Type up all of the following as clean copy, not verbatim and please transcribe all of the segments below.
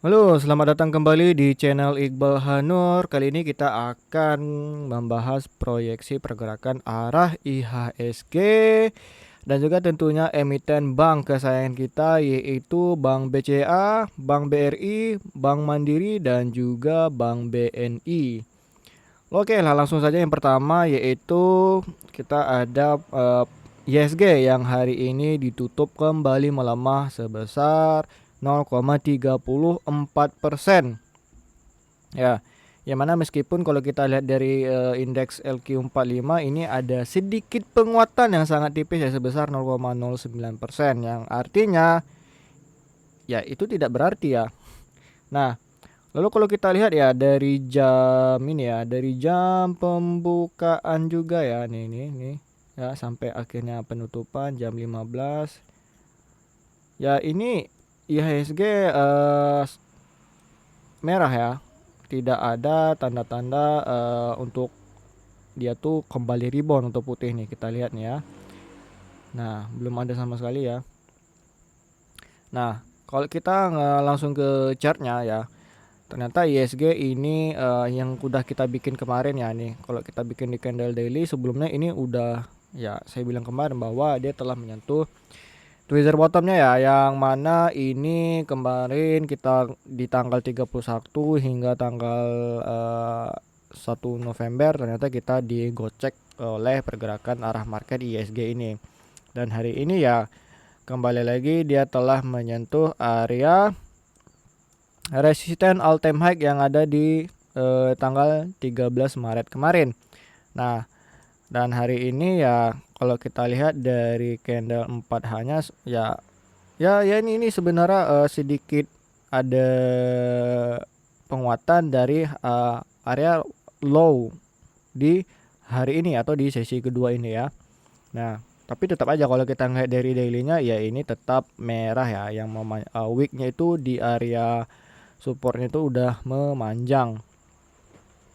Halo, selamat datang kembali di channel Iqbal Hanur. Kali ini kita akan membahas proyeksi pergerakan arah IHSG dan juga tentunya emiten bank kesayangan kita yaitu Bank BCA, Bank BRI, Bank Mandiri dan juga Bank BNI. Oke lah, langsung saja yang pertama yaitu kita ada IHSG yang hari ini ditutup kembali melemah sebesar 0,34%. Ya, yang mana meskipun kalau kita lihat dari indeks LQ45 ini ada sedikit penguatan yang sangat tipis ya sebesar 0,09%, yang artinya ya itu tidak berarti ya. Nah, lalu kalau kita lihat ya dari jam ini ya, dari jam pembukaan juga ya, nih ya sampai akhirnya penutupan jam 15. Ya ini IHSG merah ya. Tidak ada tanda-tanda untuk dia tuh kembali rebound untuk putih nih, kita lihat nih ya. Nah, belum ada sama sekali ya. Nah, kalau kita langsung ke chartnya ya, ternyata ISG ini yang udah kita bikin kemarin ya nih. Kalau kita bikin di candle daily sebelumnya ini udah ya saya bilang kemarin bahwa dia telah menyentuh tweezer bottomnya ya, yang mana ini kemarin kita di tanggal 31 hingga tanggal 1 November ternyata kita digocek oleh pergerakan arah market ISG ini. Dan hari ini ya kembali lagi dia telah menyentuh area resisten all time high yang ada di tanggal 13 Maret kemarin. Nah, dan hari ini ya kalau kita lihat dari candle 4 hanya ya ini sebenarnya sedikit ada penguatan dari area low di hari ini atau di sesi kedua ini ya. Nah, tapi tetap aja kalau kita ngeliat dari dailynya ya ini tetap merah ya, yang weeknya itu di area supportnya itu udah memanjang.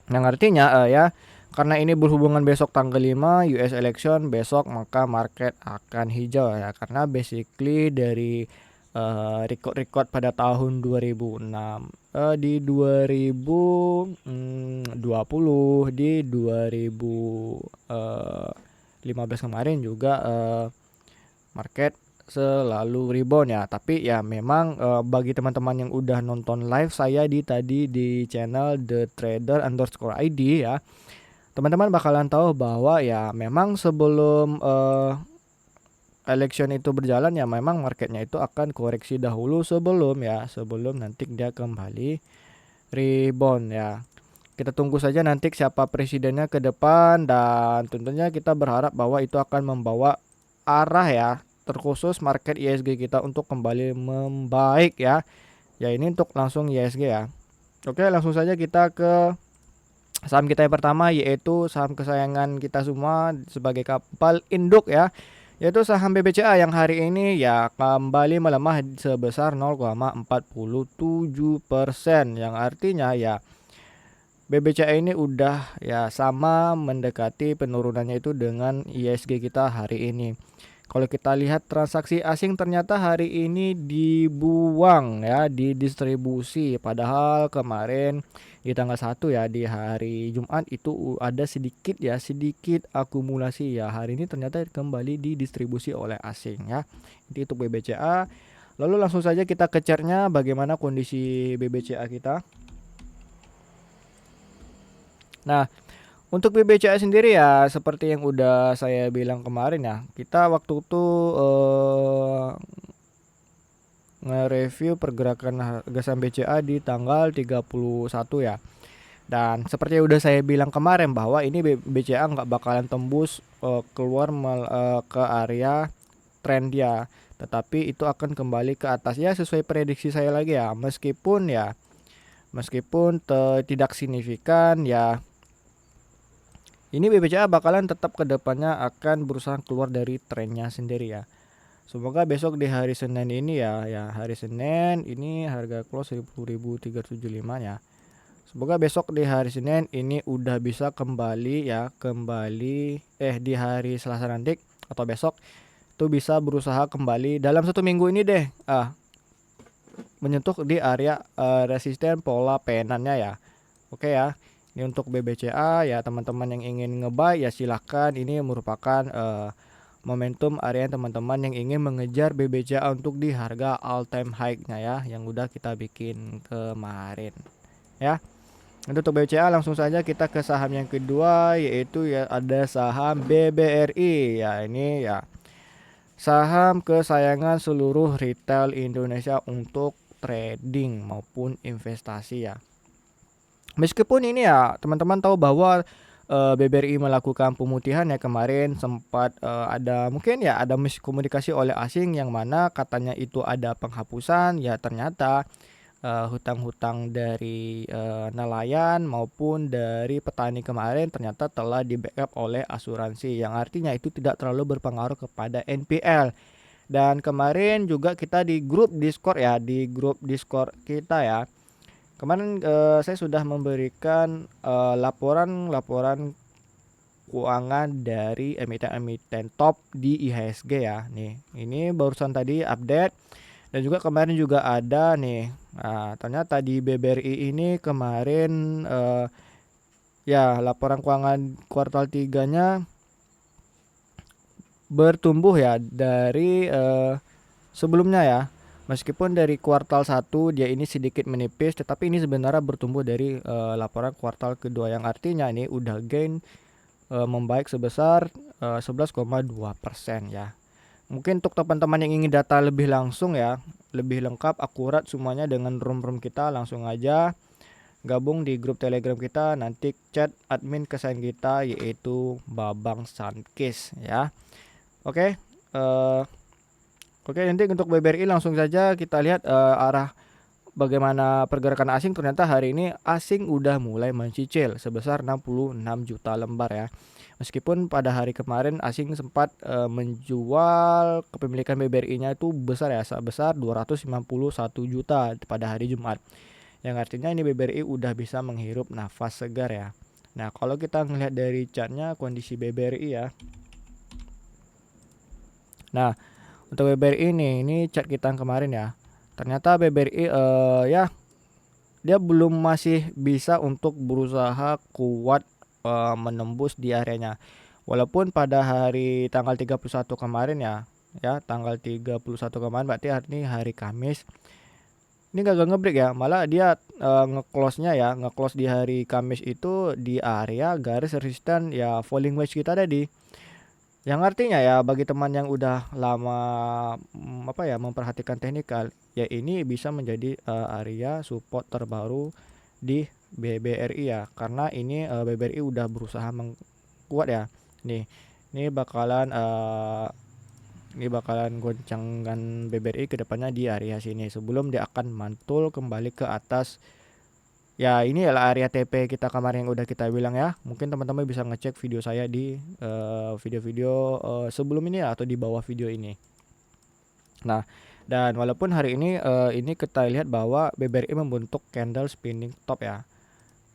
Yang artinya ya karena ini berhubungan besok tanggal 5 US election besok, maka market akan hijau ya, karena basically dari record pada tahun 2006, di 2020, di 2015 kemarin juga market selalu rebound ya. Tapi ya memang bagi teman-teman yang udah nonton live saya tadi di channel The Trader underscore ID ya, teman-teman bakalan tahu bahwa ya memang sebelum election itu berjalan ya memang marketnya itu akan koreksi dahulu sebelum nanti dia kembali rebound ya. Kita tunggu saja nanti siapa presidennya ke depan, dan tentunya kita berharap bahwa itu akan membawa arah ya terkhusus market ISG kita untuk kembali membaik ya. Ya ini untuk langsung ISG ya. Oke, langsung saja kita ke saham kita yang pertama yaitu saham kesayangan kita semua sebagai kapal induk ya, yaitu saham BBCA yang hari ini ya kembali melemah sebesar 0,47%, yang artinya ya BBCA ini udah ya sama mendekati penurunannya itu dengan ISG kita hari ini. Kalau kita lihat transaksi asing ternyata hari ini dibuang ya, didistribusi. Padahal kemarin di tanggal 1 ya, di hari Jumat itu ada sedikit akumulasi ya. Hari ini ternyata kembali didistribusi oleh asing ya. Itu untuk BBCA. Lalu langsung saja kita ke chartnya bagaimana kondisi BBCA kita. Nah, untuk BBCA sendiri ya seperti yang udah saya bilang kemarin ya, kita waktu itu nge-review pergerakan harga saham BCA di tanggal 31 ya. Dan seperti yang udah saya bilang kemarin bahwa ini BCA nggak bakalan tembus keluar ke area trend dia, tetapi itu akan kembali ke atas ya sesuai prediksi saya lagi ya. Meskipun tidak signifikan ya, ini BBCA bakalan tetap ke depannya akan berusaha keluar dari trennya sendiri ya. Semoga besok di hari Senin ini ya hari Senin ini harga close 10.375 ya. Semoga besok di hari Senin ini udah bisa di hari Selasa nanti atau besok tuh bisa berusaha kembali dalam 1 minggu ini deh. menyentuh di area resisten pola penannya ya. Oke ya. Ini untuk BBCA ya, teman-teman yang ingin nge-buy ya silahkan, ini merupakan momentum area teman-teman yang ingin mengejar BBCA untuk di harga all time high-nya ya, yang udah kita bikin kemarin ya. Untuk BBCA langsung saja kita ke saham yang kedua, yaitu ya ada saham BBRI ya. Ini ya saham kesayangan seluruh retail Indonesia untuk trading maupun investasi ya. Meskipun ini ya teman-teman tahu bahwa BBRI melakukan pemutihan ya, kemarin sempat ada mungkin ya ada miskomunikasi oleh asing yang mana katanya itu ada penghapusan ya, ternyata hutang-hutang dari nelayan maupun dari petani kemarin ternyata telah di backup oleh asuransi, yang artinya itu tidak terlalu berpengaruh kepada NPL. Dan kemarin juga kita di grup Discord ya, di grup Discord kita ya, kemarin saya sudah memberikan laporan keuangan dari emiten-emiten top di IHSG ya. Nih, ini barusan tadi update, dan juga kemarin juga ada nih. Nah, ternyata di BBRI ini kemarin ya laporan keuangan kuartal 3-nya bertumbuh ya dari sebelumnya ya. Meskipun dari kuartal 1 dia ini sedikit menipis, tetapi ini sebenarnya bertumbuh dari laporan kuartal kedua, yang artinya ini udah gain membaik sebesar 11,2% ya. Mungkin untuk teman-teman yang ingin data lebih langsung ya, lebih lengkap, akurat semuanya dengan room kita, langsung aja gabung di grup Telegram kita, nanti chat admin kesayangan kita yaitu Babang Sankis ya. Oke. Oke, nanti untuk BBRI langsung saja kita lihat arah bagaimana pergerakan asing. Ternyata hari ini asing udah mulai mencicil sebesar 66 juta lembar ya. Meskipun pada hari kemarin asing sempat menjual kepemilikan BBRI-nya itu besar ya, sebesar 251 juta pada hari Jumat. Yang artinya ini BBRI udah bisa menghirup nafas segar ya. Nah, kalau kita ngelihat dari chartnya kondisi BBRI ya. Nah, untuk BBRI ini chart kita yang kemarin ya. Ternyata BBRI ya dia belum masih bisa untuk berusaha kuat menembus di areanya. Walaupun pada hari tanggal 31 kemarin ya tanggal 31 kemarin berarti hari ini hari Kamis. Ini gagal ngebreak ya, malah dia nge-close di hari Kamis itu di area garis resisten ya, falling wedge kita tadi. Yang artinya ya bagi teman yang udah lama memperhatikan teknikal ya, ini bisa menjadi area support terbaru di BBRI ya, karena ini BBRI udah berusaha kuat ya. Nih, ini bakalan goncangkan BBRI ke depannya di area sini sebelum dia akan mantul kembali ke atas. Ya, ini adalah area TP kita kemarin yang udah kita bilang ya. Mungkin teman-teman bisa ngecek video saya di video-video sebelum ini atau di bawah video ini. Nah, dan walaupun hari ini kita lihat bahwa BBRI membentuk candle spinning top ya.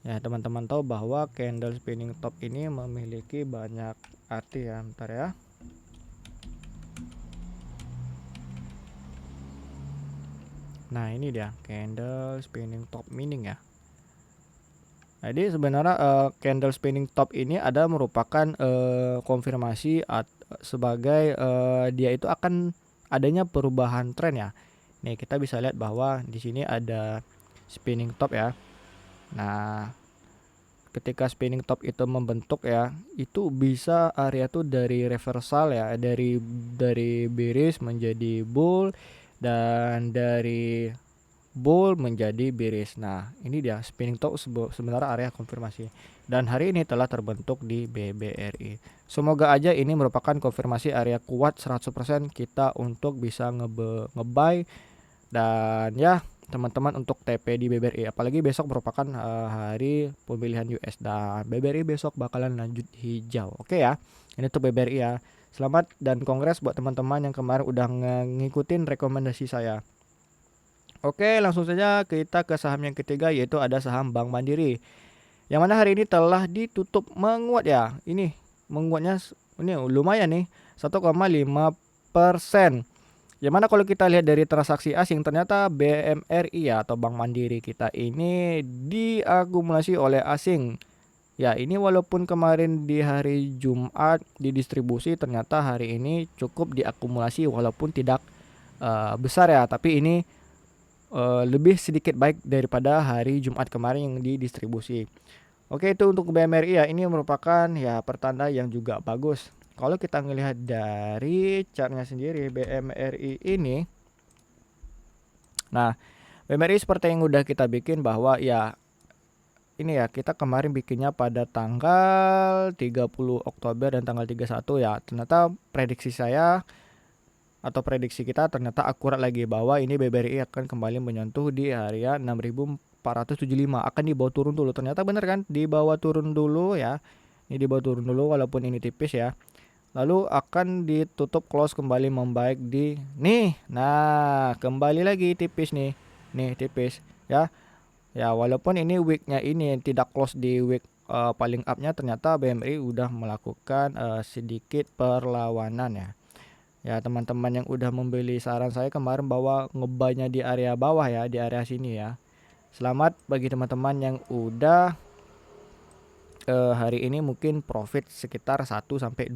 Ya, teman-teman tahu bahwa candle spinning top ini memiliki banyak arti ya. Bentar ya. Nah, ini dia candle spinning top meaning ya. Jadi sebenarnya candle spinning top ini ada merupakan konfirmasi sebagai dia itu akan adanya perubahan tren ya. Nih, kita bisa lihat bahwa di sini ada spinning top ya. Nah, ketika spinning top itu membentuk ya, itu bisa area tuh dari reversal ya, dari bearish menjadi bull, dan dari bull menjadi bearish. Nah, ini dia spinning top sebenarnya area konfirmasi, dan hari ini telah terbentuk di BBRI. Semoga aja ini merupakan konfirmasi area kuat 100% kita untuk bisa ngebuy. Dan ya teman-teman, untuk TP di BBRI apalagi besok merupakan hari pemilihan US, dan BBRI besok bakalan lanjut hijau. Oke ya, ini untuk BBRI ya. Selamat dan kongres buat teman-teman yang kemarin udah ngikutin rekomendasi saya. Oke, langsung saja kita ke saham yang ketiga, yaitu ada saham Bank Mandiri, yang mana hari ini telah ditutup menguat ya. Ini menguatnya ini lumayan nih, 1,5%. Yang mana kalau kita lihat dari transaksi asing, ternyata BMRI ya atau Bank Mandiri kita ini diakumulasi oleh asing. Ya, ini walaupun kemarin di hari Jumat didistribusi, ternyata hari ini cukup diakumulasi walaupun tidak besar ya, tapi ini lebih sedikit baik daripada hari Jumat kemarin yang didistribusi. Oke, itu untuk BMRI ya. Ini merupakan ya pertanda yang juga bagus. Kalau kita melihat dari chartnya sendiri BMRI ini, nah BMRI seperti yang udah kita bikin bahwa ya ini ya kita kemarin bikinnya pada tanggal 30 Oktober dan tanggal 31 ya. Ternyata prediksi saya atau prediksi kita ternyata akurat lagi bahwa ini BBRI akan kembali menyentuh di area 6.475, akan dibawa turun dulu. Ternyata benar kan, dibawa turun dulu ya. Ini dibawa turun dulu walaupun ini tipis ya. Lalu akan ditutup close kembali membaik di nih. Nah, kembali lagi tipis nih. Nih tipis ya. Ya, walaupun ini weeknya ini tidak close di week paling upnya, ternyata BMRI udah melakukan sedikit perlawanan ya. Ya, teman-teman yang udah membeli saran saya kemarin bahwa ngebuynya di area bawah ya, di area sini ya. Selamat bagi teman-teman yang udah hari ini mungkin profit sekitar 1-2%.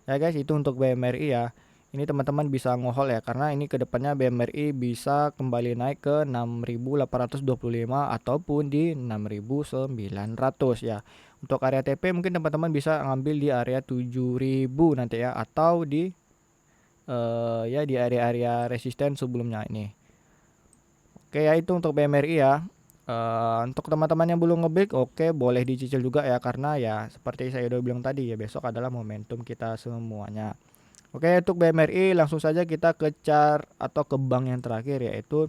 Ya guys, itu untuk BMRI ya. Ini teman-teman bisa ngohol ya, karena ini kedepannya BMRI bisa kembali naik ke 6.825 ataupun di 6.900 ya. Untuk area TP mungkin teman-teman bisa ngambil di area 7.000 nanti ya, atau di ya di area-area resisten sebelumnya ini. Oke ya, itu untuk BMRI ya. Untuk teman-teman yang belum ngebik, oke boleh dicicil juga ya, karena ya seperti saya udah bilang tadi ya, besok adalah momentum kita semuanya. Oke, untuk BMRI langsung saja kita ke chart atau ke bank yang terakhir, yaitu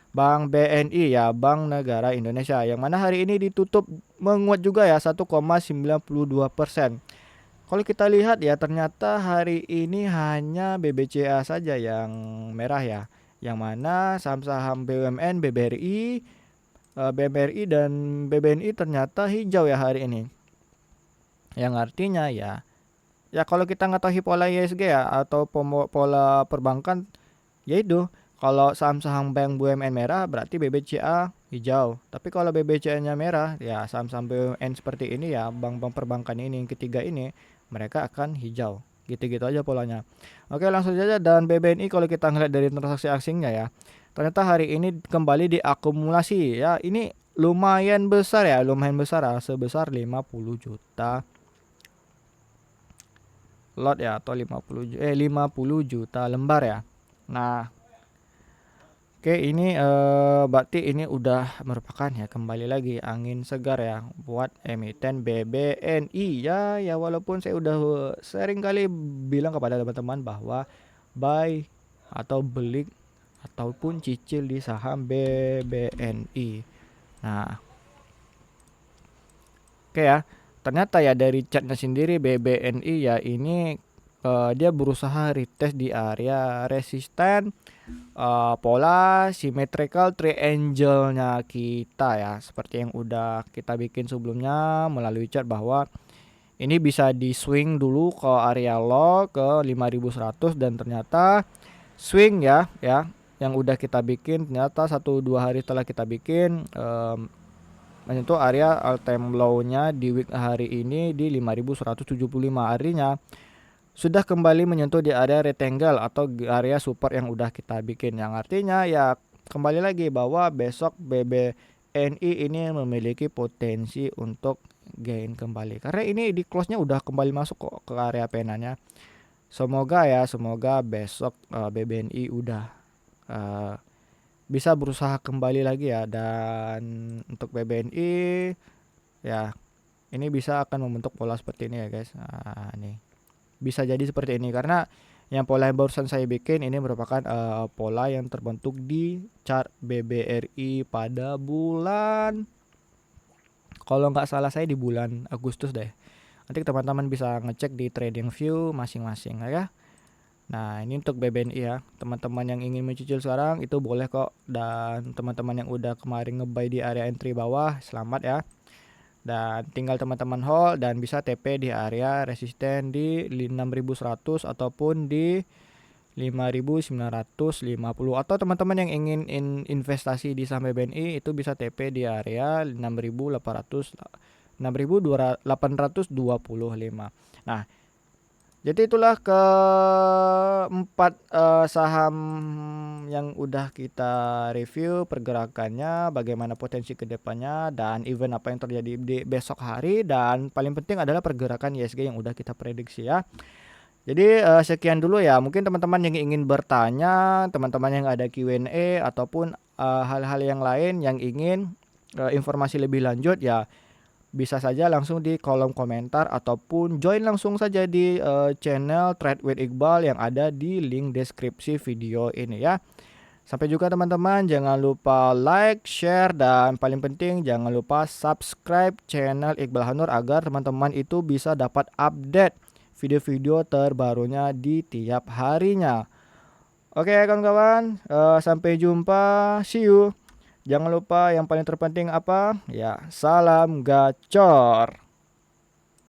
Bank BNI ya, Bank Negara Indonesia, yang mana hari ini ditutup menguat juga ya 1,92%. Kalau kita lihat ya, ternyata hari ini hanya BBCA saja yang merah ya, yang mana saham-saham BUMN, BBRI, BMRI dan BBNI ternyata hijau ya hari ini. Yang artinya ya kalau kita ngetahui pola ISG ya atau pola perbankan, yaitu kalau saham-saham bank BUMN merah berarti BBCA hijau. Tapi kalau BBCA-nya merah ya saham-saham BUMN seperti ini ya, bank-bank perbankan ini yang ketiga ini, mereka akan hijau. Gitu-gitu aja polanya. Oke, langsung saja. Dan BBNI kalau kita ngeliat dari transaksi asingnya ya, ternyata hari ini kembali diakumulasi ya. Ini lumayan besar ya, sebesar 50 juta lot ya, atau 50 juta lembar ya. Nah, oke, ini berarti ini udah merupakan ya kembali lagi angin segar ya buat emiten BBNI ya. Ya walaupun saya udah sering kali bilang kepada teman-teman bahwa buy atau beli ataupun cicil di saham BBNI. Nah, oke ya. Ternyata ya dari chartnya sendiri BBNI ya ini dia berusaha retest di area resisten pola symmetrical triangle-nya kita ya, seperti yang udah kita bikin sebelumnya melalui chart bahwa ini bisa di swing dulu ke area low ke 5100, dan ternyata swing ya yang udah kita bikin ternyata 1-2 hari setelah kita bikin menyentuh area all time low-nya di week hari ini di 5175. Artinya sudah kembali menyentuh di area rectangle atau area support yang udah kita bikin, yang artinya ya kembali lagi bahwa besok BBNI ini memiliki potensi untuk gain kembali, karena ini di close-nya udah kembali masuk kok ke area penanya. Semoga besok BBNI udah bisa berusaha kembali lagi ya. Dan untuk BBNI ya ini bisa akan membentuk pola seperti ini ya guys. Nah, nih bisa jadi seperti ini karena yang pola yang barusan saya bikin ini merupakan pola yang terbentuk di chart BBRI pada bulan, kalau nggak salah saya di bulan Agustus deh. Nanti teman-teman bisa ngecek di TradingView masing-masing ya. Nah, ini untuk BBNI ya. Teman-teman yang ingin mencicil sekarang itu boleh kok. Dan teman-teman yang udah kemarin ngebuy di area entry bawah, selamat ya. Dan tinggal teman-teman hold dan bisa TP di area resisten di 6100 ataupun di 5.950. Atau teman-teman yang ingin investasi di saham BBNI itu bisa TP di area 6.825. Nah, jadi itulah keempat saham yang udah kita review pergerakannya, bagaimana potensi kedepannya, dan event apa yang terjadi di besok hari, dan paling penting adalah pergerakan ISG yang udah kita prediksi ya. Jadi sekian dulu ya. Mungkin teman-teman yang ingin bertanya, teman-teman yang ada Q&A ataupun hal-hal yang lain yang ingin informasi lebih lanjut ya, bisa saja langsung di kolom komentar ataupun join langsung saja di channel Trade with Iqbal yang ada di link deskripsi video ini ya. Sampai juga teman-teman, jangan lupa like, share, dan paling penting jangan lupa subscribe channel Iqbal Hanur agar teman-teman itu bisa dapat update video-video terbarunya di tiap harinya. Oke kawan-kawan, sampai jumpa, see you. Jangan lupa yang paling terpenting apa? Ya, salam gacor.